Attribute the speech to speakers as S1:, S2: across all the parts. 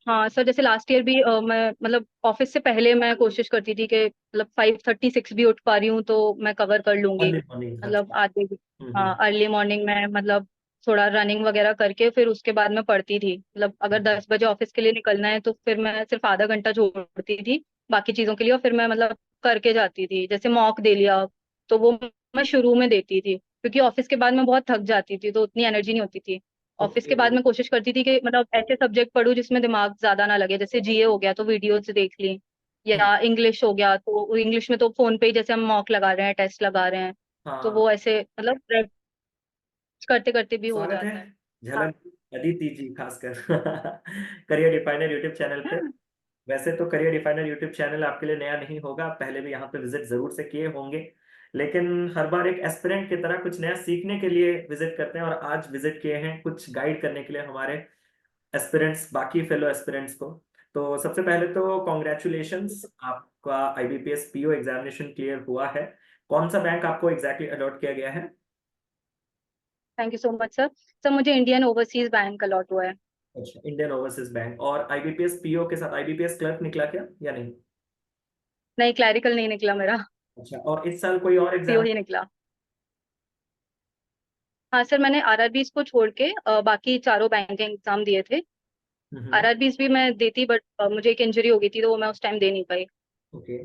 S1: हाँ सर, जैसे last year भी मैं मतलब ऑफिस से पहले मैं कोशिश करती थी कि मतलब 5:36 भी उठ पा रही हूँ तो मैं कवर कर लूंगी।
S2: अर्ली मॉर्निंग,
S1: मतलब
S2: अच्छा।
S1: आधे।
S2: हम्म।
S1: हाँ, अर्ली मॉर्निंग में मतलब थोड़ा रनिंग वगैरह करके फिर उसके बाद मैं पढ़ती थी। मतलब अगर
S2: हम्म।
S1: 10 बजे ऑफिस के लिए निकलना है तो फिर मैं सिर्फ आधा घंटा छोड़ती थी बाकी चीजों के लिए, और फिर मैं मतलब करके जाती थी। जैसे मॉक दे लिया तो वो मैं शुरू में देती थी, क्योंकि ऑफिस के बाद मैं बहुत थक जाती थी तो उतनी एनर्जी नहीं होती थी। Office
S2: okay.
S1: के बाद मैं कोशिश करती थी कि मतलब ऐसे सब्जेक्ट पढूं जिसमें दिमाग ज्यादा ना लगे। जैसे जीए हो गया तो वीडियोज देख ली,
S2: हम्म।
S1: या इंग्लिश हो गया तो इंग्लिश में तो फोन पे ही जैसे हम मॉक लगा रहे हैं, टेस्ट लगा रहे हैं, तो
S2: हाँ।
S1: वो ऐसे मतलब करते करते भी हो
S2: स्वागत है
S1: जाता है। हाँ।
S2: झलक अदिति जी, खासकर करियर डिफाइनर यूट्यूब चैनल पे। वैसे तो करियर डिफाइनर यूट्यूब चैनल आपके लिए नया नहीं होगा, आप पहले भी यहाँ पे विजिट जरूर से किए होंगे, लेकिन हर बार एक एस्पिरेंट की तरह कुछ नया सीखने के लिए विजिट करते हैं, और आज विजिट किए हैं कुछ गाइड करने के लिए हमारे एस्पिरेंट्स, बाकी फेलो एस्पिरेंट्स को। तो सबसे पहले तो कॉन्ग्रेचुलेशंस, आपका आईबीपीएस पीओ एग्जामिनेशन क्लियर हुआ है। कौन सा बैंक आपको एग्जैक्टली अलॉट किया गया है?
S1: Thank you so much sir. Sir मुझे इंडियन ओवरसीज बैंक अलॉट हुआ है।
S2: अच्छा, इंडियन ओवरसीज बैंक। और आईबीपीएस पीओ के साथ आईबीपीएस क्लर्क निकला क्या या नहीं?
S1: नहीं, क्लैरिकल नहीं निकला मेरा।
S2: अच्छा, और इस साल कोई और
S1: पीओ
S2: एग्जाम?
S1: ही निकला। हाँ सर, मैंने आरआरबीज को छोड़ के बाकी चारों बैंकिंग एग्जाम दिए थे।
S2: हम्म।
S1: आरआरबीज भी मैं देती, बट मुझे एक इंजरी हो गई थी तो वो मैं उस टाइम दे नहीं पाई।
S2: ओके।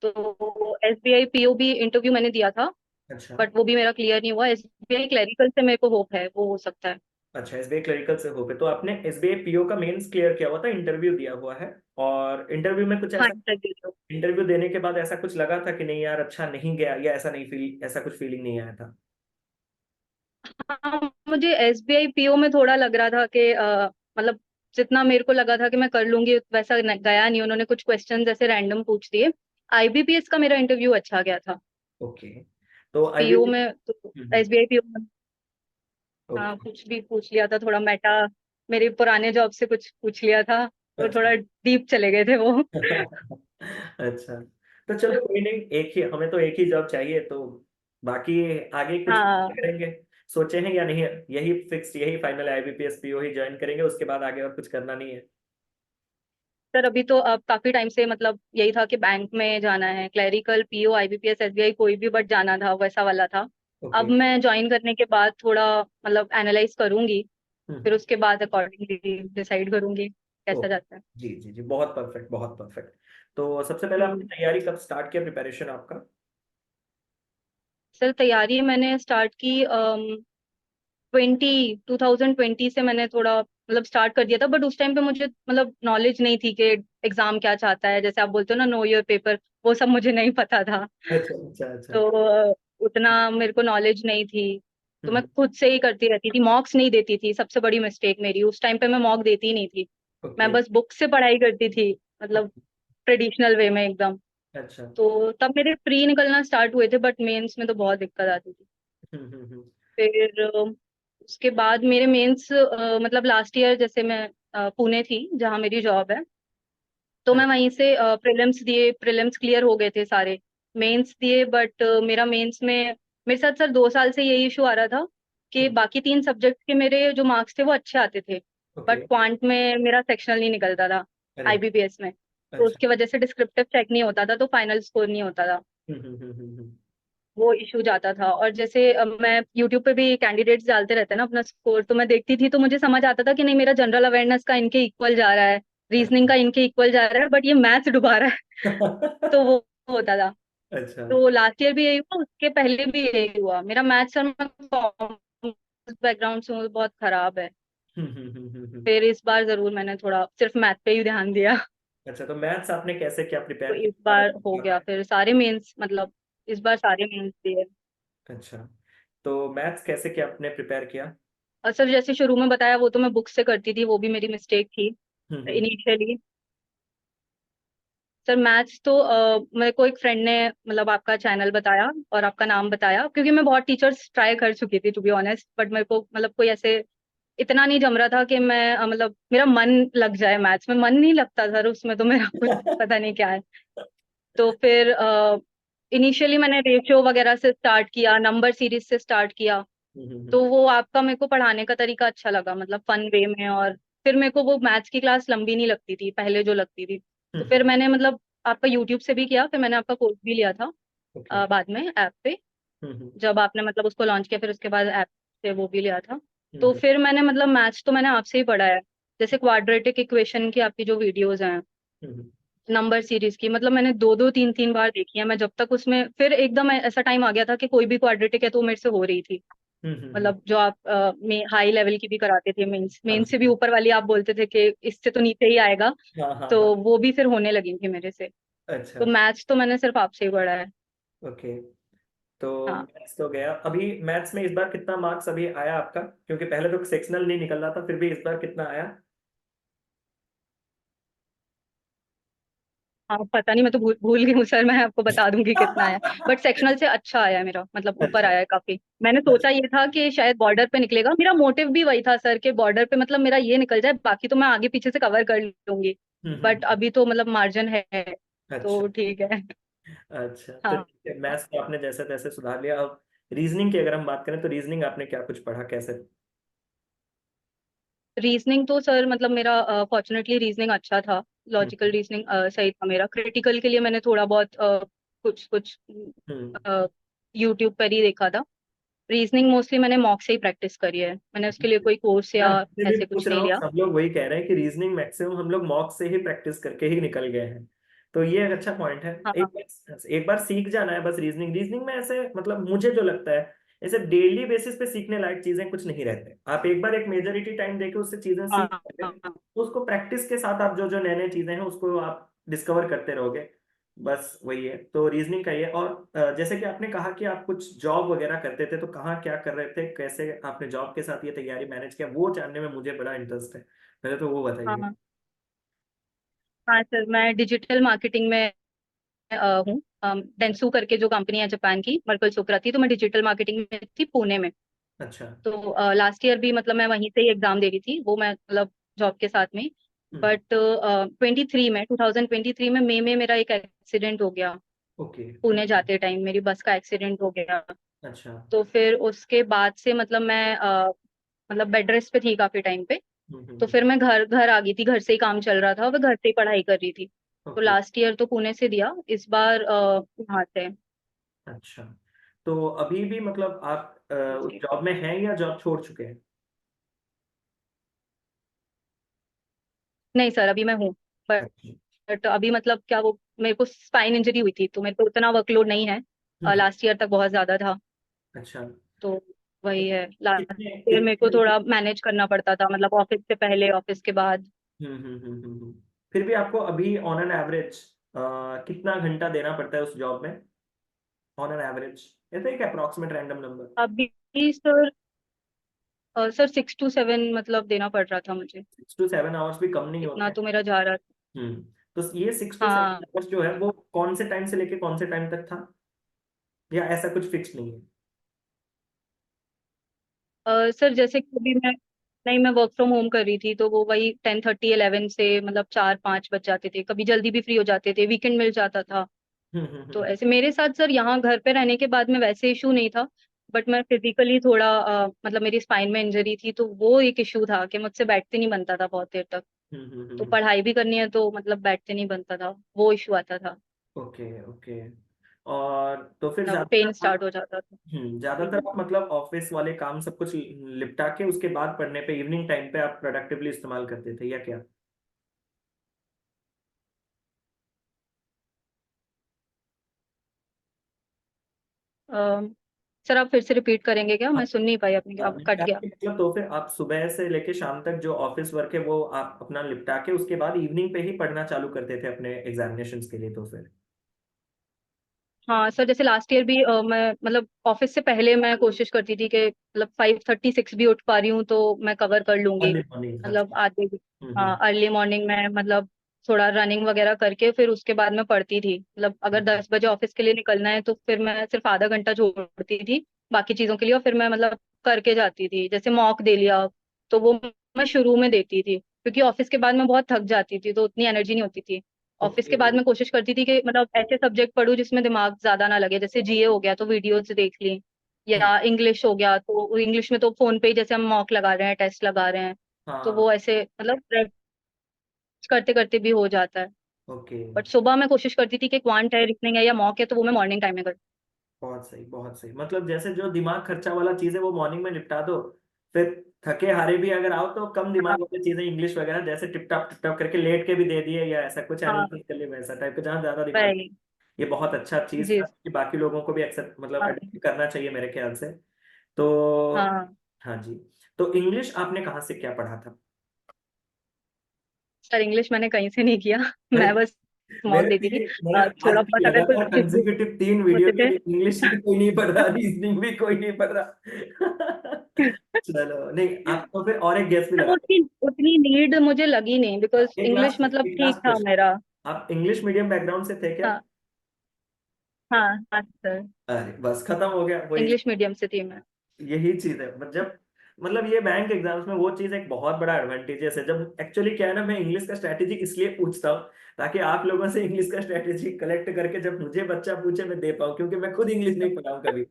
S1: तो एसबीआई पीओ भी इंटरव्यू मैंने दिया था,
S2: अच्छा।
S1: बट वो भी मेरा क्लियर नहीं हुआ। एसबीआई क्लैरिकल से मेरे को होप है, वो हो सकता है।
S2: अच्छा, एसबीआई क्लरिकल से हो गए, तो आपने एसबीआई पीओ का मेंस क्लियर किया हुआ था, इंटरव्यू दिया हुआ है, और इंटरव्यू में कुछ
S1: हाँ,
S2: ऐसा,
S1: इंटरव्यू।
S2: इंटरव्यू देने के बाद ऐसा कुछ लगा था कि नहीं यार अच्छा नहीं गया, या ऐसा नहीं फील, ऐसा कुछ फीलिंग नहीं आया था?
S1: हाँ, मुझे एसबीआई पीओ में थोड़ा लग रहा था कि मतलब जितना मेरे को लगा था कि मैं कर लूंगी वैसा गया नहीं। उन्होंने कुछ क्वेश्चन जैसे रैंडम पूछ दिए। आईबीपीएस का मेरा इंटरव्यू अच्छा गया था।
S2: ओके। तो
S1: पीओ
S2: आईबीपी।
S1: में तो एसबीआई पीओ में हाँ,
S2: ओके।
S1: कुछ भी पूछ लिया था, थोड़ा मेटा मेरे पुराने जॉब से कुछ पूछ लिया था तो
S2: अच्छा।
S1: थोड़ा डीप चले गए थे वो।
S2: अच्छा, तो चलो कोई नहीं, एक ही, हमें तो एक ही जॉब चाहिए, तो बाकी आगे कुछ
S1: हाँ
S2: करेंगे, सोचे हैं या नहीं? यही फिक्स, यही फाइनल है, आईबीपीएस पीओ ही ज्वाइन करेंगे, उसके बाद आगे और कुछ करना नहीं है?
S1: सर, अभी तो अब काफी टाइम से मतलब यही था कि बैंक में जाना है, क्लैरिकल पीओ आईबीपीएस एसबीआई कोई भी, बट जाना था वैसा वाला था। अब
S2: ओके।
S1: मैं ज्वाइन करने के बाद थोड़ा मतलब एनालाइज करूंगी, फिर
S2: हम्म।
S1: उसके बाद अकॉर्डिंगली डिसाइड करूंगी
S2: ओ,
S1: कैसा जाता है।
S2: जी जी जी, बहुत परफेक्ट, बहुत परफेक्ट। तो सबसे पहले आपने
S1: हम्म।
S2: तैयारी कब स्टार्ट किया, प्रिपरेशन आपका?
S1: सर, तैयारी मैंने स्टार्ट की 2020 से मैंने थोड़ा मतलब स्टार्ट कर दिया था, बट उस टाइम पे मुझे मतलब नॉलेज नहीं थी कि एग्जाम क्या चाहता है। जैसे आप बोलते हो ना, नो योर पेपर, वो सब मुझे नहीं पता था।
S2: अच्छा अच्छा अच्छा।
S1: तो उतना मेरे को नॉलेज नहीं थी, तो मैं
S2: हम्म।
S1: खुद से ही करती रहती थी। मॉक्स नहीं देती थी, सबसे बड़ी मिस्टेक मेरी उस टाइम पे, मैं मॉक देती ही नहीं थी। मैं
S2: ओके।
S1: बस बुक से पढ़ाई करती थी, मतलब ट्रेडिशनल वे में एकदम।
S2: अच्छा।
S1: तो तब मेरे प्री निकलना स्टार्ट हुए थे, बट मेंस में तो बहुत दिक्कत आती थी।
S2: हम्म।
S1: फिर उसके बाद मेरे मेंस मतलब लास्ट ईयर जैसे मैं पुणे थी जहाँ मेरी जॉब है, तो मैं वहीं से प्रीलिम्स दिए, प्रीलिम्स क्लियर हो गए थे सारे। मेंस दिए, बट मेरा मेंस में मेरे साथ सर 2 साल से यही इशू आ रहा था कि बाकी 3 सब्जेक्ट के मेरे जो मार्क्स थे वो अच्छे आते थे, बट
S2: ओके।
S1: क्वांट में मेरा सेक्शनल नहीं निकलता था
S2: अरे।
S1: आईबीपीएस में। तो
S2: अच्छा।
S1: उसकी वजह से डिस्क्रिप्टिव चेक नहीं होता था, तो फाइनल स्कोर नहीं होता था।
S2: हम्म।
S1: वो इशू जाता था। और जैसे मैं यूट्यूब पे भी कैंडिडेट्स डालते रहते हैं ना अपना स्कोर, तो मैं देखती थी तो मुझे समझ आता था कि नहीं, मेरा जनरल अवेयरनेस का इनके इक्वल जा रहा है, रीजनिंग
S2: अच्छा।
S1: का इनके इक्वल जा रहा है, बट ये मैथ्स डुबा रहा है। तो वो होता था।
S2: अच्छा।
S1: तो लास्ट ईयर भी यही हुआ, उसके पहले भी यही हुआ। मेरा मैथ्स और मैं कॉमर्स बैकग्राउंड से हूँ, बहुत खराब है।
S2: हम्म।
S1: फिर इस बार जरूर मैंने थोड़ा सिर्फ मैथ पे ही ध्यान दिया।
S2: अच्छा, तो मैथ्स आपने कैसे क्या
S1: तो
S2: प्रिपेयर
S1: इस
S2: किया,
S1: बार हो
S2: पता
S1: गया,
S2: है?
S1: फिर सारे मेंस मतलब इस बार सारे मेंस दिए।
S2: अच्छा, तो मैथ्स कैसे क्या आपने प्रिपेयर किया?
S1: और सर, जैसे शुरू में बताया, वो तो मैं बुक से करती थी, वो भी मेरी मिस्टेक थी
S2: हम्म।
S1: इनिशियली। सर मैथ्स तो मेरे को एक फ्रेंड ने मतलब आपका चैनल बताया और आपका नाम बताया, क्योंकि मैं बहुत टीचर्स ट्राई कर चुकी थी टू बी ऑनेस्ट, बट मेरे को मतलब कोई ऐसे इतना नहीं जम रहा था कि मैं मतलब मेरा मन लग जाए मैथ्स में। मन नहीं लगता सर उसमें, तो मेरा कुछ पता नहीं क्या है। तो फिर इनिशियली मैंने रेशियो वगैरह से स्टार्ट किया, नंबर सीरीज से स्टार्ट किया।
S2: हम्म।
S1: तो वो आपका मेरे को पढ़ाने का तरीका अच्छा लगा, मतलब फन वे में, और फिर मेरे को वो मैथ्स की क्लास लंबी नहीं लगती थी पहले जो लगती थी। तो फिर
S2: हम्म।
S1: मैंने मतलब आपका यूट्यूब से भी किया, फिर मैंने आपका कोर्स भी लिया था
S2: ओके।
S1: बाद में ऐप पे,
S2: हम्म।
S1: जब आपने मतलब उसको लॉन्च किया, फिर उसके बाद ऐप से वो भी लिया था। तो
S2: हम्म।
S1: फिर मैंने मतलब मैथ्स तो मैंने आपसे ही पढ़ा है, जैसे क्वाड्रेटिक इक्वेशन की आपकी जो वीडियोज हैं,
S2: हम्म।
S1: नंबर सीरीज की, मतलब मैंने दो दो तीन तीन बार देखी है मैं, जब तक उसमें फिर एकदम ऐसा टाइम आ गया था कि कोई भी क्वाड्रेटिक है तो वो मेरे से हो रही थी।
S2: हम्म।
S1: मतलब जो आप में हाई लेवल की भी कराते थे, मेंस
S2: हाँ
S1: मेंस से भी
S2: जी।
S1: ऊपर वाली आप बोलते थे कि इससे तो नीचे ही आएगा,
S2: हाँ हाँ हाँ।
S1: तो वो भी फिर होने लगी थी मेरे से।
S2: अच्छा।
S1: तो मैथ्स तो मैंने सिर्फ आपसे ही पढ़ा है।
S2: ओके। तो
S1: हाँ
S2: मैथ्स तो गया, अभी मैथ्स में इस बार कितना मार्क्स अभी आया आपका, क्योंकि पहले तो सेक्शनल नहीं निकल रहा था, फिर भी इस बार कितना आया?
S1: हाँ, पता नहीं, मैं तो भूल भूल गई हूँ सर, मैं आपको बता दूंगी कितना आया। बट सेक्शनल से अच्छा आया है मेरा, मतलब ऊपर
S2: अच्छा।
S1: आया है काफी। मैंने
S2: अच्छा।
S1: सोचा ये था कि शायद बॉर्डर पे निकलेगा, मेरा मोटिव भी वही था सर कि बॉर्डर पे मतलब मेरा ये निकल जाए, बाकी तो मैं आगे पीछे से कवर कर लूंगी। बट
S2: हम्म।
S1: अभी तो मतलब मार्जिन है,
S2: अच्छा।
S1: तो ठीक है।
S2: अच्छा, तो
S1: हाँ,
S2: ठीक है, मैथ्स तो आपने जैसे तैसे सुधार लिया। अब रीजनिंग की अगर हम बात करें तो रीजनिंग आपने क्या कुछ पढ़ा, कैसे?
S1: रीजनिंग तो सर मतलब मेरा फॉर्चुनेटली रीजनिंग अच्छा था, लॉजिकल
S2: हम्म।
S1: रीजनिंग सही था मेरा। क्रिटिकल के लिए मैंने थोड़ा बहुत कुछ कुछ
S2: हम्म।
S1: यूट्यूब पर ही देखा था। रीजनिंग मोस्टली मैंने मॉक से ही प्रैक्टिस करी है, मैंने उसके लिए कोई कोर्स
S2: मैं
S1: या
S2: आपसे भी
S1: ऐसे
S2: पूछ
S1: कुछ
S2: रहा
S1: नहीं
S2: हूँ,
S1: लिया।
S2: सब लोग वही कह रहे हैं कि रीजनिंग मैक्सिमम हम लोग मॉक से ही प्रैक्टिस करके ही निकल गए हैं। तो ये एक अच्छा पॉइंट है।
S1: हाँ
S2: एक बार सीख जाना है बस। रीजनिंग रीजनिंग में ऐसे मतलब मुझे जो लगता है, ऐसे डेली बेसिस पे सीखने लायक चीजें कुछ नहीं रहते। आप एक बार एक मेजोरिटी टाइम देके उससे चीजें सीख
S1: हाँ
S2: लेते,
S1: हाँ
S2: तो उसको प्रैक्टिस के साथ आप जो जो नए नए चीजें हैं उसको आप डिस्कवर करते रहोगे। बस वही है, तो रीजनिंग का ही है। और जैसे कि आपने कहा कि आप कुछ जॉब वगैरह करते थे, तो कहाँ क्या कर रहे थे, कैसे आपने जॉब के साथ ये तैयारी मैनेज किया, वो जानने में मुझे बड़ा इंटरेस्ट है। पहले तो वो
S1: हाँ
S2: बताइए।
S1: हाँ हाँ सर, मैं डिजिटल मार्केटिंग में हूँ।
S2: अच्छा।
S1: डेंसू करके जो कंपनी है जापान की, मर्कल सोकरा थी, तो मैं डिजिटल मार्केटिंग में थी पुणे में।
S2: अच्छा।
S1: तो लास्ट ईयर भी मतलब मैं वहीं से ही एग्जाम दे रही थी, वो मैं मतलब जॉब के साथ में।
S2: हम्म।
S1: बट 2023 में मई में मेरा एक एक्सीडेंट हो गया।
S2: ओके।
S1: पुणे जाते टाइम मेरी बस का एक्सीडेंट हो गया।
S2: अच्छा।
S1: तो फिर उसके बाद से मतलब मैं मतलब बेड रेस्ट पे थी काफी टाइम पे। तो
S2: हम्म।
S1: फिर मैं घर घर आ गई थी, घर से ही काम चल रहा था, और मैं घर से ही पढ़ाई कर रही थी। तो
S2: ओके।
S1: लास्ट ईयर तो पुणे से दिया, इस बार यहाँ से।
S2: अच्छा, तो अभी भी मतलब आप उस
S1: जी।
S2: जॉब में हैं या जॉब छोड़ चुके हैं?
S1: नहीं सर, अभी मैं हूँ,
S2: अच्छा।
S1: बट अभी मतलब क्या, वो मेरे को स्पाइन इंजरी हुई थी, तो मेरे को उतना वर्कलोड नहीं है।
S2: हम्म।
S1: लास्ट ईयर तक बहुत ज्यादा था।
S2: अच्छा।
S1: तो
S2: तो
S1: वही है, लास्ट
S2: कितने
S1: ईयर मेरे को
S2: कितने
S1: थोड़ा मैनेज करना पड़ता था, मतलब ऑफिस से पहले, ऑफिस के बाद।
S2: फिर भी आपको अभी ऑन एन एवरेज कितना घंटा देना पड़ता है उस जॉब में, ऑन एन एवरेज, ऐसे एक अप्रोक्सीमेट रैंडम नंबर?
S1: अभी सर, सर 6 to 7 मतलब देना पड़ रहा था मुझे।
S2: 6 to 7 आवर्स भी कम नहीं
S1: इतना
S2: होते हैं।
S1: तो मेरा जा रहा था।
S2: हम्म। तो ये सिक्स टू
S1: हाँ,
S2: सेवन आवर्स जो है वो कौन से टाइम से लेके कौन से टाइम तक था, या ऐसा कुछ फिक्स नहीं है?
S1: सर जैसे कि अभी मैं, नहीं मैं वर्क फ्रॉम होम कर रही थी, तो वो वही 10:30 11 से मतलब 4 5 बज जाते थे, कभी जल्दी भी फ्री हो जाते थे, वीकेंड मिल जाता था। तो
S2: हम्म।
S1: ऐसे मेरे साथ सर यहाँ घर पे रहने के बाद में वैसे इशू नहीं था। बट मैं फिजिकली थोड़ा मतलब मेरी स्पाइन में इंजरी थी, तो वो एक इशू था कि मुझसे बैठते नहीं बनता था बहुत देर तक। तो
S2: हम्म।
S1: पढ़ाई भी करनी है तो मतलब बैठते नहीं बनता था, वो इशू आता था,
S2: ओके ओके। और तो फिर
S1: मतलब
S2: ज्यादातर
S1: पेन स्टार्ट हो जाता था। जी।
S2: ज्यादातर आप मतलब ऑफिस वाले काम सब कुछ निपटा के उसके बाद पढ़ने पे, इवनिंग टाइम पे आप प्रोडक्टिवली इस्तेमाल करते थे या क्या?
S1: अ, सर आप फिर से रिपीट करेंगे क्या, मैं सुन नहीं पाई, आपने क्या
S2: मैंने
S1: कट
S2: कहा
S1: गया।
S2: कि मतलब तो फिर आप सुबह से लेके शाम तक जो ऑफिस वर्क है वो आप अपना निपटा के उसके बाद इवनिंग पे ही पढ़ना चालू करते थे अपने एग्जामिनेशंस के लिए, तो फिर
S1: हाँ सर, जैसे लास्ट ईयर भी मैं मतलब ऑफिस से पहले मैं कोशिश करती थी कि मतलब 5:36 भी उठ पा रही हूँ तो मैं कवर कर लूंगी।
S2: Early morning.
S1: मतलब
S2: अच्छा।
S1: आधे भी, हाँ
S2: हम्म।
S1: अर्ली मॉर्निंग में मतलब थोड़ा रनिंग वगैरह करके फिर उसके बाद मैं पढ़ती थी। मतलब अगर
S2: हम्म।
S1: 10 बजे ऑफिस के लिए निकलना है तो फिर मैं सिर्फ आधा घंटा छोड़ती थी बाकी चीजों के लिए, और फिर मैं मतलब करके जाती थी। जैसे मॉक दे लिया, तो वो मैं शुरू में देती थी, क्योंकि ऑफिस के बाद मैं बहुत थक जाती थी, तो उतनी एनर्जी नहीं होती थी। Office
S2: okay.
S1: के बाद मैं कोशिश करती थी कि मतलब ऐसे सब्जेक्ट पढूं जिसमें दिमाग ज्यादा ना लगे, जैसे जीए हो गया तो वीडियोज देख ली,
S2: हम्म।
S1: या इंग्लिश हो गया तो इंग्लिश में तो फोन पे ही जैसे हम मॉक लगा रहे हैं, टेस्ट लगा रहे हैं, तो
S2: हाँ।
S1: वो ऐसे मतलब करते करते भी हो जाता है।
S2: ओके।
S1: बट सुबह मैं कोशिश करती थी कि क्वांट है, रीजनिंग है या मॉक है तो वो मैं मॉर्निंग टाइम में कर।
S2: बहुत सही, बहुत सही। मतलब जैसे जो दिमाग खर्चा वाला चीज है वो मॉर्निंग में निपटा दो, फिर थके हारे भी अगर आओ तो कम
S1: हाँ
S2: दिमाग वाली चीजें इंग्लिश वगैरह जैसे टिप टॉप करके लेट के भी दे दिए, या ऐसा कुछ
S1: हाँ
S2: एनालिसिस कर लिया वैसा टाइप का जहाँ ज्यादा दिमाग।
S1: वही।
S2: ये बहुत अच्छा चीज
S1: जी।
S2: था कि बाकी लोगों को भी एक्सेप्ट मतलब
S1: हाँ
S2: अडॉप्ट करना चाहिए मेरे ख्याल से। तो
S1: हाँ।
S2: हाँ जी। तो इंग्लिश आपने कहाँ से क्या पढ़ा था?
S1: सर इंग्लिश मैंने कहीं से नहीं किया।
S2: भाई
S1: मैं बस मॉक देती थी।
S2: मैंने आज
S1: थोड़ा
S2: भी
S1: बहुत अगर कुछ
S2: लगातार
S1: quiz
S2: कंसेक्यूटिव 3 वीडियो
S1: होते थे।
S2: की, इंग्लिश भी कोई नहीं पढ़ रहा, रीजनिंग भी कोई नहीं पढ़ रहा। चलो नहीं, आप तो फिर और एक गेस भी
S1: वो
S2: लगा
S1: उतनी उतनी नीड मुझे लगी नहीं, बिकॉज इंग्लिश मतलब
S2: एक
S1: ठीक
S2: लास्ट
S1: था
S2: क्वेश्चन।
S1: मेरा।
S2: आप इंग्लिश मीडियम बैकग्राउंड से थे क्या?
S1: हाँ हाँ हाँ सर।
S2: अरे बस खत्म हो गया वही।
S1: इंग्लिश मीडियम से थी मैं।
S2: यही चीज है जब मतलब ये बैंक एग्जाम्स में वो चीज एक बहुत बड़ा एडवांटेजेस है, जब एक्चुअली क्या है ना, मैं इंग्लिश का स्ट्रैटेजी इसलिए पूछता हूँ ताकि आप लोगों से इंग्लिश का स्ट्रैटेजी कलेक्ट करके जब मुझे बच्चा पूछे मैं दे पाऊँ, क्योंकि मैं खुद इंग्लिश नहीं पढ़ा हूँ कभी।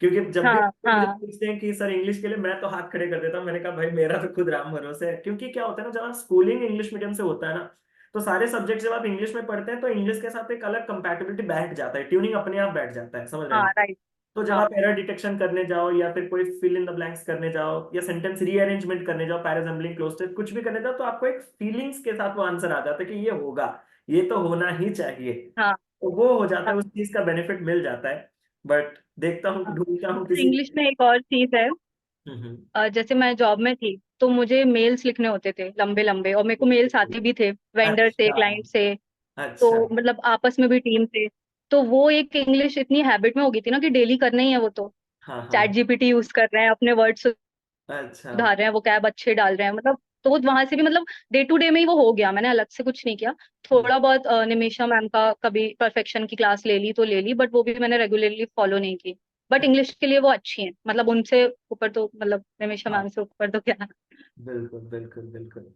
S2: क्योंकि जब भी
S1: हाँ
S2: लोग मुझे
S1: हाँ
S2: पूछते हैं कि सर इंग्लिश के लिए, मैं तो हाथ खड़े कर देता हूँ, मैंने कहा भाई मेरा तो खुद राम भरोसे है। क्योंकि क्या होता है ना, जब स्कूलिंग इंग्लिश मीडियम से होता है ना, तो सारे सब्जेक्ट जब आप इंग्लिश में पढ़ते हैं तो इंग्लिश के साथ एक अलग कंपैटिबिलिटी बैठ जाता है, ट्यूनिंग अपने आप बैठ जाता है, समझ रहे
S1: हाँ
S2: हैं?
S1: राइट।
S2: तो जब
S1: हाँ
S2: आप एरर डिटेक्शन करने जाओ या फिर कोई फिल इन द ब्लैंक्स करने जाओ या सेंटेंस रीअरेंजमेंट करने जाओ, पैराजम्बलिंग क्लोज कुछ भी करने जाओ, तो आपको एक फीलिंग्स के साथ वो आंसर आ जाता है कि ये होगा, ये तो होना ही चाहिए।
S1: हाँ
S2: तो वो हो जाता
S1: हाँ
S2: है, उस चीज का बेनिफिट मिल जाता है। बट देखता हूँ,
S1: हाँ।
S2: ढूंढता हूँ
S1: और
S2: किसी।
S1: इंग्लिश में एक और चीज है।
S2: हम्म।
S1: जैसे मैं जॉब में थी तो मुझे मेल्स लिखने होते थे लंबे लंबे, और मेरे को मेल्स आते भी थे वेंडर से,
S2: अच्छा।
S1: क्लाइंट से। तो
S2: अच्छा।
S1: मतलब आपस में भी टीम से। तो वो एक इंग्लिश इतनी हैबिट में हो गई थी ना कि डेली करना ही है वो तो।
S2: हाँ
S1: चैट
S2: हाँ।
S1: जीपीटी यूज कर रहे हैं, अपने वर्ड्स
S2: अच्छा।
S1: सुधार रहे हैं, वो कैब अच्छे डाल रहे हैं मतलब। तो वो वहां से भी मतलब डे टू डे में ही वो हो गया, मैंने अलग से कुछ नहीं किया।
S2: हम्म,
S1: थोड़ा बहुत निमिषा मैम का कभी परफेक्शन की क्लास ले ली तो ले ली, बट वो भी मैंने रेगुलरली फॉलो नहीं की। बट इंग्लिश के लिए वो अच्छी है, मतलब उनसे ऊपर तो मतलब निमिषा
S2: हाँ
S1: मैम से ऊपर तो क्या।
S2: बिल्कुल बिल्कुल बिल्कुल।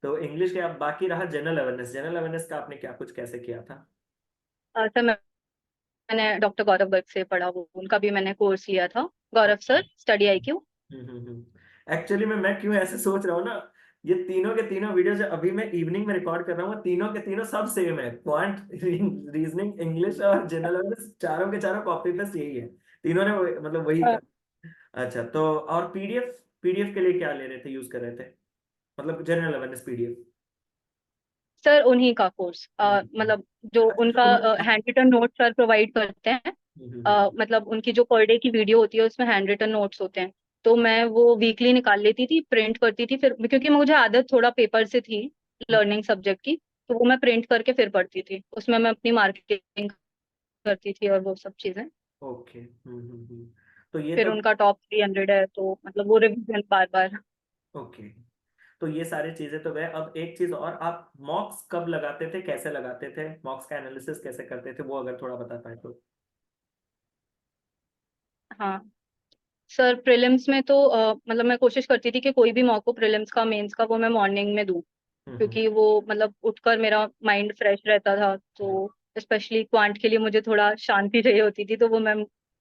S2: तो इंग्लिश के, अब बाकी रहा जनरल अवेयरनेस। जनरल अवेयरनेस का आपने क्या कुछ कैसे किया था?
S1: सर मैंने डॉक्टर गौरव गर्ग से पढ़ा, वो उनका भी मैंने कोर्स लिया था। गौरव
S2: अच्छा।
S1: Sir, study IQ.
S2: एक्चुअली मैं क्यों ऐसे सोच रहा हूँ ना, ये तीनों के तीनों वीडियो जो अभी मैं इवनिंग में रिकॉर्ड कर रहा हूँ, तीनों के तीनों सब सेम है, क्वांट, रीजनिंग, इंग्लिश और जनरल अवेयरनेस, चारों के चारों कॉपी पेस्ट यही है। तीनों ने मतलब वही
S1: अ,
S2: कर। अच्छा, तो और पीडीएफ, पीडीएफ के लिए क्या ले रहे थे, यूज कर रहे थे, मतलब जनरल अवेयरनेस पीडीएफ?
S1: सर उन्हीं का कोर्स, मतलब जो
S2: अच्छा
S1: उनका handwritten note sir provide करते हैं। मतलब उनकी जो पर डे की वीडियो होती है उसमें हैंड रिटन नोट्स होते हैं। तो मैं वो वीकली निकाल लेती थी, प्रिंट करती थी, फिर क्योंकि मुझे आदत थोड़ा पेपर से थी लर्निंग सब्जेक्ट की। तो वो मैं प्रिंट करके फिर पढ़ती थी, उसमें मैं अपनी मार्केटिंग करती थी और वो सब चीजें।
S2: ओके। तो ये
S1: फिर
S2: तो,
S1: उनका टॉप 300 है तो मतलब वो रिविजन बार बार।
S2: ओके, तो ये सारी चीजें तो गए। अब एक चीज और, आप मॉक्स कब लगाते थे, कैसे लगाते थे, मॉक्स का एनालिसिस कैसे करते थे, वो अगर थोड़ा बता पाए तो।
S1: हाँ सर, प्रीलिम्स में तो मतलब मैं कोशिश करती थी कि कोई भी मॉक हो प्रीलिम्स का मेंस का वो मैं मॉर्निंग में दूं।
S2: हम्म।
S1: क्योंकि वो मतलब उठकर मेरा माइंड फ्रेश रहता था,
S2: हम्म।
S1: तो स्पेशली क्वांट के लिए मुझे थोड़ा शांति चाहिए होती थी, तो वो मैं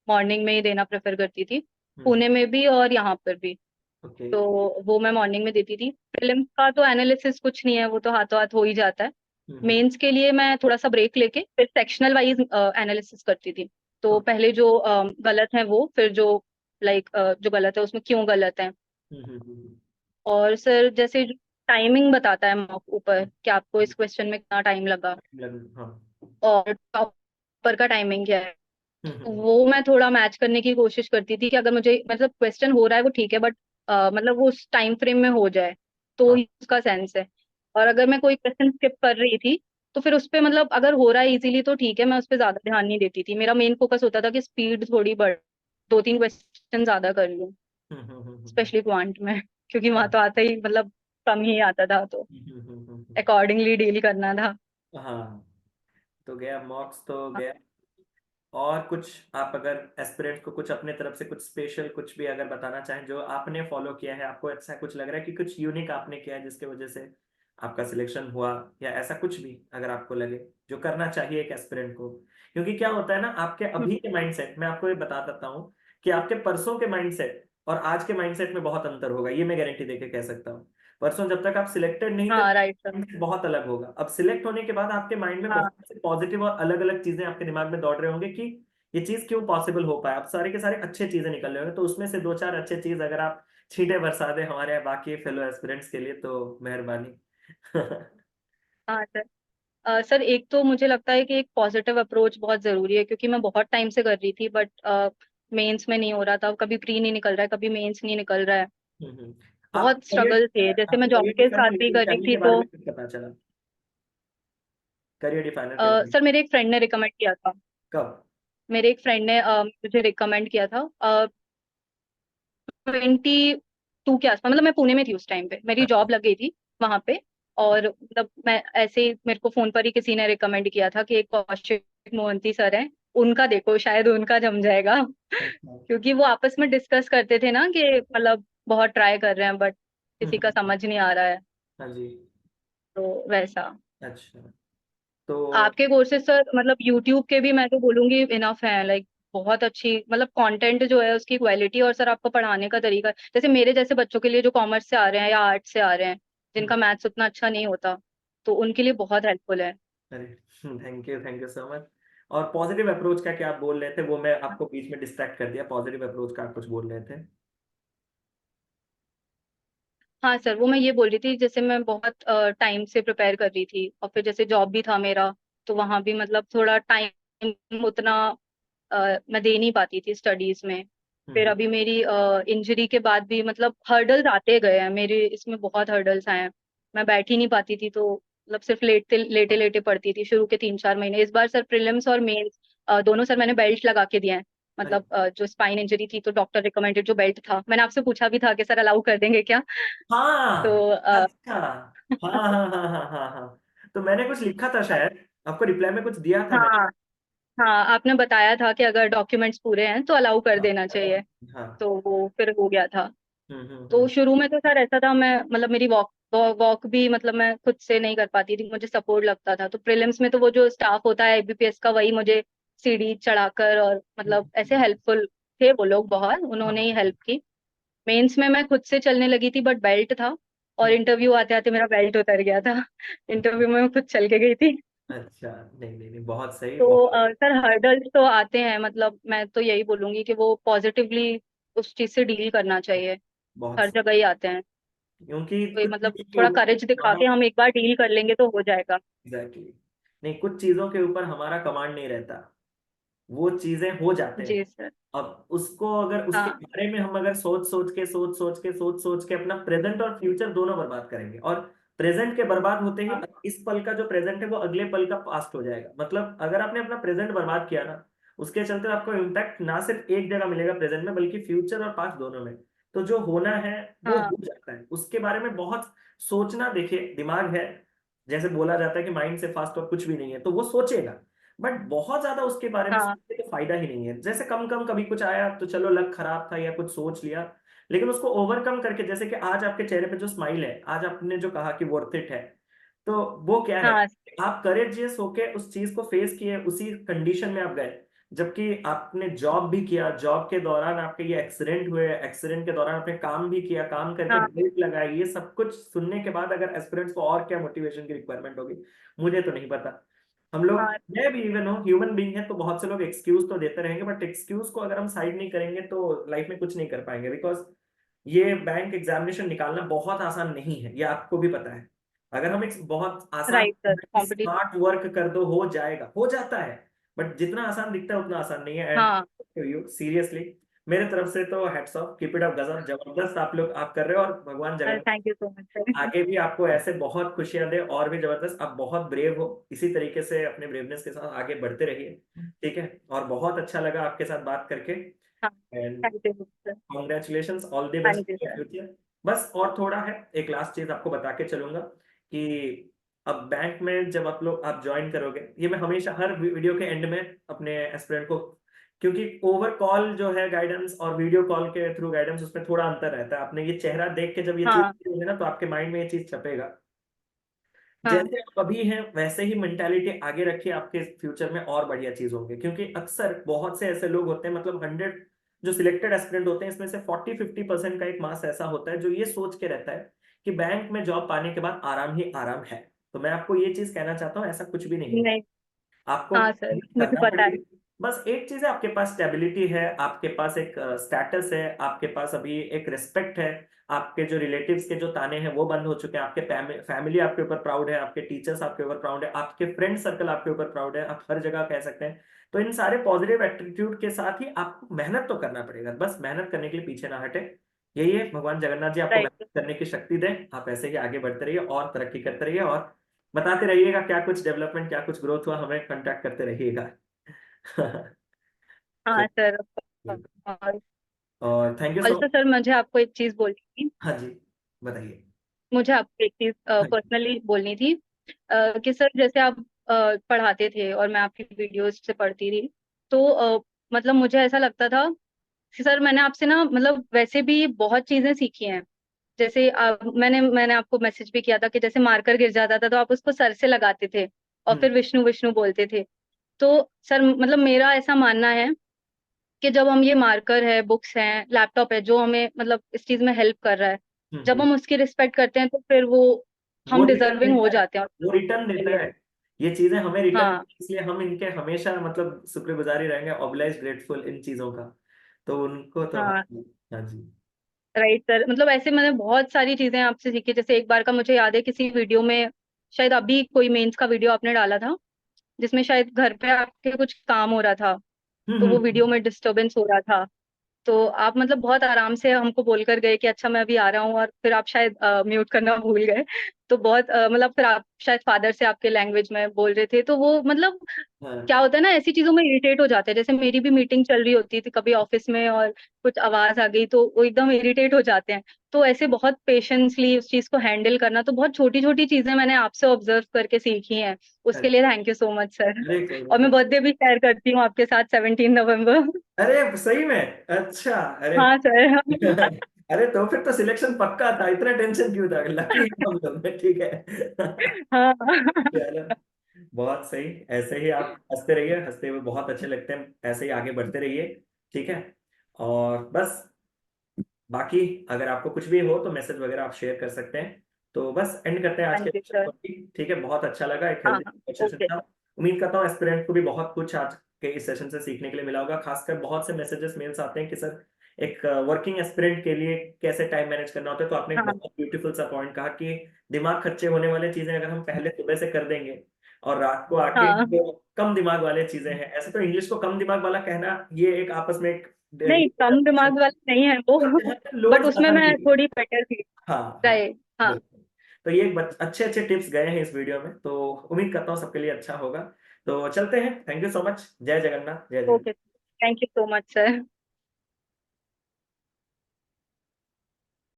S1: मॉर्निंग में ही देना प्रेफर करती थी।
S2: हम्म।
S1: पुणे में भी और यहाँ पर भी।
S2: ओके।
S1: तो वो मैं मॉर्निंग में देती थी। प्रीलिम्स का तो एनालिसिस कुछ नहीं है, वो तो हाथों हाथ हो ही जाता है।
S2: हम्म।
S1: मेंस के लिए मैं थोड़ा सा ब्रेक लेके फिर सेक्शनल वाइज एनालिसिस करती थी। तो
S2: ओके।
S1: पहले जो गलत है वो, फिर जो लाइक जो गलत है उसमें क्यों गलत है।
S2: हम्म।
S1: और सर जैसे टाइमिंग बताता है मॉक ऊपर कि आपको इस क्वेश्चन में कितना टाइम लगा,
S2: हाँ।
S1: और टॉपर का टाइमिंग क्या है। तो
S2: हम्म।
S1: वो मैं थोड़ा मैच करने की कोशिश करती थी कि अगर मुझे मतलब क्वेश्चन हो रहा है वो ठीक है, बट मतलब वो उस टाइम फ्रेम में हो जाए तो
S2: हाँ।
S1: ही उसका सेंस है। और अगर मैं कोई क्वेश्चन स्किप कर रही थी तो फिर उस पे मतलब अगर हो रहा है इजीली तो ठीक है, मैं उस पर ज्यादा ध्यान नहीं देती थी। मेरा मेन फोकस होता था कि स्पीड थोड़ी बढ़, 2-3 क्वेश्चन ज्यादा कर लूँ,
S2: हम्म।
S1: स्पेशली क्वांट में। क्योंकि वहां
S2: हाँ।
S1: तो आता ही मतलब कम ही आता था, तो
S2: हम्म।
S1: अकॉर्डिंगली डील करना था।
S2: हाँ, तो गया मॉक्स तो गया। और कुछ आप अगर एस्पिरेंट को कुछ अपने तरफ से कुछ स्पेशल कुछ भी अगर बताना चाहें जो आपने फॉलो किया है, आपको ऐसा कुछ लग रहा है कि कुछ यूनिक आपने किया है जिसकी वजह से आपका सिलेक्शन हुआ, या ऐसा कुछ भी अगर आपको लगे जो करना चाहिए एक एस्पिरेंट को। क्योंकि क्या होता है ना, आपके अभी
S1: हम्म,
S2: के माइंडसेट, मैं आपको ये बता देता हूँ कि आपके परसों के माइंडसेट और आज के माइंडसेट में बहुत अंतर होगा, ये मैं गारंटी देके कह सकता हूँ। परसों जब तक आप सिलेक्टेड नहीं थे,
S1: हाँ राइट सर।
S2: mindset बहुत अलग होगा। अब सिलेक्ट होने के बाद आपके माइंड में
S1: हाँ
S2: बहुत से पॉजिटिव और अलग अलग चीजें आपके दिमाग में दौड़ रहे होंगे कि ये चीज क्यों पॉसिबल हो पाया। अब सारे के सारे अच्छे चीजें निकल रहे होंगे, तो उसमें से दो चार अच्छे चीज अगर आप छींटे बरसा दे हमारे बाकी फेलो एस्पिरेंट्स के लिए तो मेहरबानी।
S1: हाँ सर। सर एक तो मुझे लगता है कि एक पॉजिटिव अप्रोच बहुत जरूरी है, क्योंकि मैं बहुत टाइम से कर रही थी बट मेंस में नहीं हो रहा था, कभी प्री नहीं निकल रहा है, कभी मेंस नहीं निकल रहा है।
S2: हम्म।
S1: बहुत
S2: आपको
S1: स्ट्रगल थे, जैसे मैं
S2: आपको
S1: जॉब
S2: करियर
S1: के साथ
S2: डिफाइनर
S1: भी
S2: यूट्यूब
S1: कर रही
S2: चैनल
S1: थी
S2: के बारे
S1: तो
S2: में कुछ पता चला? करियर डिफाइनर के बारे में
S1: सर मेरे एक फ्रेंड ने रिकमेंड किया था।
S2: कब?
S1: मेरे एक फ्रेंड ने मुझे रिकमेंड किया था 22 के आसपास, मतलब मैं पुणे में थी उस टाइम पे, मेरी जॉब लग गई थी वहां पे। और मतलब मैं ऐसे ही, मेरे को फोन पर ही किसी ने रिकमेंड किया था कि एक कौशिक मोहंती सर हैं, उनका देखो शायद उनका जम जाएगा।
S2: अच्छा।
S1: क्योंकि वो आपस में डिस्कस करते थे ना कि मतलब बहुत ट्राई कर रहे हैं बट किसी का
S2: हम्म।
S1: समझ नहीं आ रहा है।
S2: हाँ जी।
S1: तो वैसा
S2: अच्छा। तो
S1: आपके कोर्सेज सर, मतलब यूट्यूब के भी मैं तो बोलूंगी इनफ है, लाइक बहुत अच्छी, मतलब कंटेंट जो है उसकी क्वालिटी, और सर आपका पढ़ाने का तरीका, जैसे मेरे जैसे बच्चों के लिए जो कॉमर्स से आ रहे हैं या आर्ट्स से आ रहे हैं,
S2: हम्म,
S1: जिनका मैथ्स उतना अच्छा नहीं होता, तो उनके लिए बहुत हेल्पफुल है।
S2: अरे थैंक यू सो मच। और पॉजिटिव अप्रोच का क्या आप बोल रहे थे, वो मैं आपको बीच में डिस्ट्रैक्ट कर दिया। पॉजिटिव अप्रोच का आप कुछ बोल रहे थे?
S1: हाँ सर, वो मैं ये बोल रही थी, जैसे मैं बहुत टाइम से प्रिपेयर कर रही थी, और फिर जैसे जॉब भी था मेरा, तो वहां भी मतलब थोड़ा टाइम उतना मैं दे नहीं पाती थी स्टडीज में। फिर
S2: हम्म।
S1: अभी मेरी इंजरी के बाद भी मतलब हर्डल्स आते गए हैं मेरे, इसमें बहुत हर्डल्स आए हैं। मैं बैठ ही नहीं पाती थी, तो मतलब सिर्फ लेटे लेटे लेटे पढ़ती थी शुरू के 3-4 महीने। इस बार सर प्रीलिम्स और मेंस दोनों सर मैंने बेल्ट लगा के दिए हैं।
S2: अरे
S1: मतलब जो स्पाइन इंजरी थी तो डॉक्टर रिकमेंडेड जो बेल्ट था, मैंने आपसे पूछा भी था कि सर अलाउ कर देंगे क्या। तो
S2: हाँ। अच्छा। हाँ हाँ हाँ हाँ हाँ हाँ। तो मैंने कुछ लिखा था शायद, आपको रिप्लाई में कुछ दिया था मैंने।
S1: हाँ हाँ, आपने बताया था कि अगर डॉक्यूमेंट्स पूरे हैं तो अलाउ कर देना चाहिए।
S2: हाँ।
S1: तो वो फिर हो गया था। तो
S2: हम्म।
S1: शुरू में तो सर ऐसा था, मैं मतलब मेरी वॉक वॉक भी मतलब मैं खुद से नहीं कर पाती थी, मुझे सपोर्ट लगता था। तो प्रीलिम्स में तो वो जो स्टाफ होता है आईबीपीएस का, वही मुझे सीढ़ी चढ़ाकर और मतलब ऐसे
S2: हम्म।
S1: हेल्पफुल थे वो लोग, बहुत उन्होंने ही
S2: हाँ।
S1: हेल्प की। मेंस में मैं खुद से चलने लगी थी बट बेल्ट था, और
S2: हम्म।
S1: इंटरव्यू आते आते मेरा बेल्ट उतर गया था। इंटरव्यू में मैं खुद चल के गई थी।
S2: अच्छा, नहीं नहीं नहीं, बहुत सही,
S1: तो
S2: बहुत
S1: सर हर्डल्स तो आते हैं, मतलब मैं तो यही बोलूंगी कि वो पॉजिटिवली उस चीज से डील करना चाहिए।
S2: बहुत
S1: हर
S2: सही।
S1: जगह ही आते हैं।
S2: क्योंकि
S1: कोई
S2: कुछ
S1: मतलब
S2: चीजों के
S1: थोड़ा
S2: ऊपर
S1: करेज दिखा
S2: हमारा,
S1: के हम एक बार डील कर लेंगे तो हो जाएगा।
S2: एग्जैक्टली, नहीं, कुछ चीजों के ऊपर हमारा कमांड नहीं रहता, वो चीजें हो जाते हैं।
S1: जी सर।
S2: अब उसको अगर उसके
S1: हाँ
S2: बारे में हम अगर सोच सोच के अपना प्रेजेंट और फ्यूचर दोनों बर्बाद करेंगे, और प्रेजेंट के बर्बाद होते ही
S1: हाँ
S2: इस पल का जो प्रेजेंट है वो अगले पल का पास्ट हो जाएगा। मतलब अगर आपने अपना प्रेजेंट बर्बाद किया ना, उसके चलते आपको इम्पैक्ट ना सिर्फ एक जगह मिलेगा प्रेजेंट में, बल्कि फ्यूचर और पास्ट दोनों में। तो जो होना है वो
S1: हाँ
S2: हो जाता है, उसके बारे में बहुत सोचना, देखिए दिमाग है, जैसे बोला जाता है कि माइंड से फास्ट और कुछ भी नहीं है, तो वो सोचेगा। बट बहुत ज्यादा उसके बारे में
S1: हाँ
S2: सोचने का फायदा ही नहीं है। जैसे कम कम कभी कुछ आया तो चलो लक खराब था या कुछ सोच लिया, लेकिन उसको ओवरकम करके, जैसे कि आज आपके चेहरे पे जो स्माइल है, आज आपने जो कहा कि वर्थ इट है, तो वो क्या है?
S1: हाँ
S2: आप करेजियस होके उस चीज को फेस किए, उसी कंडीशन में आप गए। जबकि आपने जॉब भी किया, जॉब के दौरान आपके ये एक्सीडेंट हुए, एक्सीडेंट के दौरान आपने काम भी किया, काम करके
S1: हाँ
S2: बेल्ट लगाई, ये सब कुछ सुनने के बाद अगर एस्पिरेंट्स को और क्या मोटिवेशन की रिक्वायरमेंट होगी, मुझे तो नहीं पता। हम लोग,
S1: हाँ
S2: मैं भी इवन हूँ, ह्यूमन बीइंग है, तो बहुत से लोग एक्सक्यूज तो देते रहेंगे, बट एक्सक्यूज को अगर हम साइड नहीं करेंगे तो लाइफ में कुछ नहीं कर पाएंगे। बिकॉज ये बैंक एग्जामिनेशन निकालना बहुत आसान नहीं है, ये आपको भी पता है। अगर हम एक बहुत आसान
S1: right sir, competitive.
S2: Smart work कर दो, हो जाएगा, हो जाता है, बट जितना आसान दिखता है उतना आसान नहीं है। एंड
S1: हाँ
S2: यू सीरियसली, मेरे तरफ से तो heads of, keep it up, गजब जबरदस्त आप लोग आप कर रहे हो, और भगवान Jagannath
S1: thank you so much sir.
S2: आगे भी आपको ऐसे बहुत खुशियां दे, और भी जबरदस्त। आप बहुत ब्रेव हो, इसी तरीके से अपने ब्रेवनेस के साथ आगे बढ़ते रहिए, ठीक है? और बहुत अच्छा लगा आपके साथ बात करके।
S1: हाँ
S2: and
S1: thank you sir.
S2: Congratulations, all the best
S1: thank you
S2: for
S1: sir.
S2: Future. बस और थोड़ा है, एक लास्ट चीज आपको बता के चलूंगा कि अब बैंक में जब आप ज्वाइन करोगे, ये मैं हमेशा हर वीडियो के एंड में अपने एस्पिरेंट को, क्योंकि ओवर कॉल जो है गाइडेंस और वीडियो कॉल के थ्रू गाइडेंस, उसमें थोड़ा अंतर रहता है। आपने ये चेहरा देख के जब ये चीज
S1: हाँ
S2: होगी ना, तो आपके माइंड में ये चीज छपेगा।
S1: हाँ
S2: जैसे आप अभी हैं वैसे ही मेंटालिटी आगे रखिए, आपके फ्यूचर में और बढ़िया चीज होंगे। क्योंकि अक्सर बहुत से ऐसे लोग होते हैं, मतलब 100 जो सिलेक्टेड एस्पिरेंट होते हैं, इसमें से 40-50% का एक मास ऐसा होता है जो ये सोच के रहता है कि बैंक में जॉब पाने के बाद आराम ही आराम है। तो मैं आपको ये चीज कहना चाहता हूँ, ऐसा कुछ भी नहीं है।
S1: नहीं।
S2: आपको
S1: हाँ सर,
S2: मेहनत
S1: मुझे
S2: करना
S1: पता है।
S2: पड़ेगा। बस एक चीज है, आपके पास स्टेबिलिटी है, आपके पास एक स्टेटस है, आपके पास अभी एक रिस्पेक्ट है, आपके जो रिलेटिव्स के जो ताने हैं वो बंद हो चुके हैं, आपके फैमिली आपके ऊपर प्राउड है, आपके टीचर्स आपके ऊपर प्राउड है, आपके फ्रेंड सर्कल आपके ऊपर प्राउड है, आप हर जगह कह सकते हैं। तो इन सारे पॉजिटिव एटीट्यूड के साथ ही आपको मेहनत तो करना पड़ेगा, बस मेहनत करने के लिए पीछे ना हटे। यही है, भगवान जगन्नाथ जी आपको
S1: राइट।
S2: मेहनत करने की शक्ति दें, आप ऐसे ही आगे बढ़ते रहिए और तरक्की करते रहिए, और बताते रहिएगा क्या कुछ डेवलपमेंट, क्या कुछ ग्रोथ हुआ, हमें कांटेक्ट करते रहिएगा।
S1: हाँ
S2: तो
S1: सर। और
S2: और thank you so
S1: also sir, मुझे आपको एक चीज बोलनी थी।
S2: हाँ जी, बताइए।
S1: मुझे आपको एक चीज
S2: हाँ जी।
S1: पर्सनली बोलनी थी, कि सर जैसे आप पढ़ाते थे और मैं आपकी वीडियोस से पढ़ती थी, तो मतलब मुझे ऐसा लगता था कि सर मैंने आपसे ना मतलब वैसे भी बहुत चीजें सीखी हैं। जैसे मैंने आपको मैसेज भी किया था कि जैसे मार्कर गिर जाता था तो आप उसको सर से लगाते थे और
S2: हम्म
S1: फिर विष्णु विष्णु बोलते थे। तो सर मतलब मेरा ऐसा मानना है कि जब हम ये मार्कर है, बुक्स हैं, लैपटॉप है, जो हमें मतलब इस चीज में हेल्प कर रहा है, जब
S2: हम्म।
S1: हम उसकी रिस्पेक्ट करते हैं तो फिर वो
S2: वो
S1: हम
S2: रिटर्न
S1: डिजर्विंग हो
S2: देता है,
S1: जाते हैं
S2: वो रिटर्न
S1: उसके
S2: देता
S1: लिए।
S2: है। ये चीजें हमें रिटर्न,
S1: हाँ।
S2: इसलिए हम इनके हमेशा मतलब शुक्रगुजारी रहेंगे, ऑब्लाइज ग्रेटफुल इन चीजों का। तो उनको तो
S1: हाँ।
S2: हम, हाँ जी।
S1: राइट सर, मतलब ऐसे मैंने बहुत सारी चीजें आपसे सीखी। जैसे एक बार का मुझे याद है, किसी वीडियो में, शायद अभी कोई मेंस का वीडियो आपने डाला था, जिसमें शायद घर पे आपके कुछ काम हो रहा था,
S2: हम्म
S1: तो वो
S2: हम्म
S1: वीडियो में डिस्टरबेंस हो रहा था। तो आप मतलब बहुत आराम से हमको बोल कर गए कि अच्छा मैं अभी आ रहा हूँ, और फिर आप शायद म्यूट करना भूल गए। तो बहुत मतलब फिर आप शायद फादर से आपके लैंग्वेज में बोल रहे थे, तो वो मतलब
S2: हाँ।
S1: क्या होता है ना, ऐसी चीजों में इरिटेट हो जाते हैं। जैसे मेरी भी मीटिंग चल रही होती थी कभी ऑफिस में, और कुछ आवाज आ गई तो वो एकदम इरिटेट हो जाते हैं। तो ऐसे बहुत पेशेंसली उस चीज को हैंडल करना, तो बहुत छोटी छोटी चीजें मैंने आपसे ऑब्जर्व करके सीखी हैं। उसके
S2: अरे
S1: लिए thank you so much sir.
S2: अरे कोई
S1: और मैं
S2: नहीं।
S1: बर्थडे भी शेयर करती हूँ आपके साथ, 17 नवंबर।
S2: अरे सही में, अच्छा। अरे
S1: हाँ सर।
S2: अरे तो फिर तो सिलेक्शन पक्का था, इतना टेंशन क्यों था, लकी हम लोग में, ठीक है।
S1: हाँ।
S2: चलो, बहुत सही। ऐसे ही आप हंसते रहिए, हंसते हुए बहुत अच्छे लगते हैं, ऐसे ही आगे बढ़ते रहिए, ठीक है। और बस बाकी अगर आपको कुछ भी हो तो मैसेज वगैरह आप शेयर कर सकते हैं। तो बस एंड करते हैं आज के
S1: थैंक यू
S2: सेशन
S1: सर।
S2: को भी, ठीक है। बहुत अच्छा लगा, एक
S1: हाँ
S2: हेल्दी
S1: हाँ।
S2: Session
S1: okay.
S2: था। उम्मीद करता हूँ एस्पिरेंट को भी बहुत कुछ आज के इस सेशन से सीखने के लिए मिला होगा। खासकर बहुत से मैसेजेस मेल्स आते हैं कि सर एक वर्किंग एस्पिरेंट के लिए कैसे टाइम मैनेज करना होता है। तो आपने एक
S1: हाँ
S2: बहुत ब्यूटीफुल सा पॉइंट कहा कि दिमाग खर्चे होने वाले चीजें अगर हम पहले सुबह से कर देंगे और रात को आके
S1: हाँ।
S2: जो कम दिमाग वाले चीजें हैं, ऐसे तो इंग्लिश को कम दिमाग वाला कहना ये एक आपस में एक
S1: नहीं, कम दिमाग वाला नहीं है वो।
S2: जहाँ पे लोड
S1: बट उसमें
S2: ज्यादा
S1: मैं
S2: नहीं है।
S1: थोड़ी बेटर थी।
S2: हाँ हाँ,
S1: राइट। हाँ।
S2: बिल्कुल। तो ये अच्छे अच्छे टिप्स गए हैं इस वीडियो में, तो उम्मीद करता हूँ सबके लिए अच्छा होगा। तो चलते हैं, थैंक यू सो मच, जय जगन्नाथ, जय
S1: okay,
S2: Jagannath.
S1: Thank you so much sir.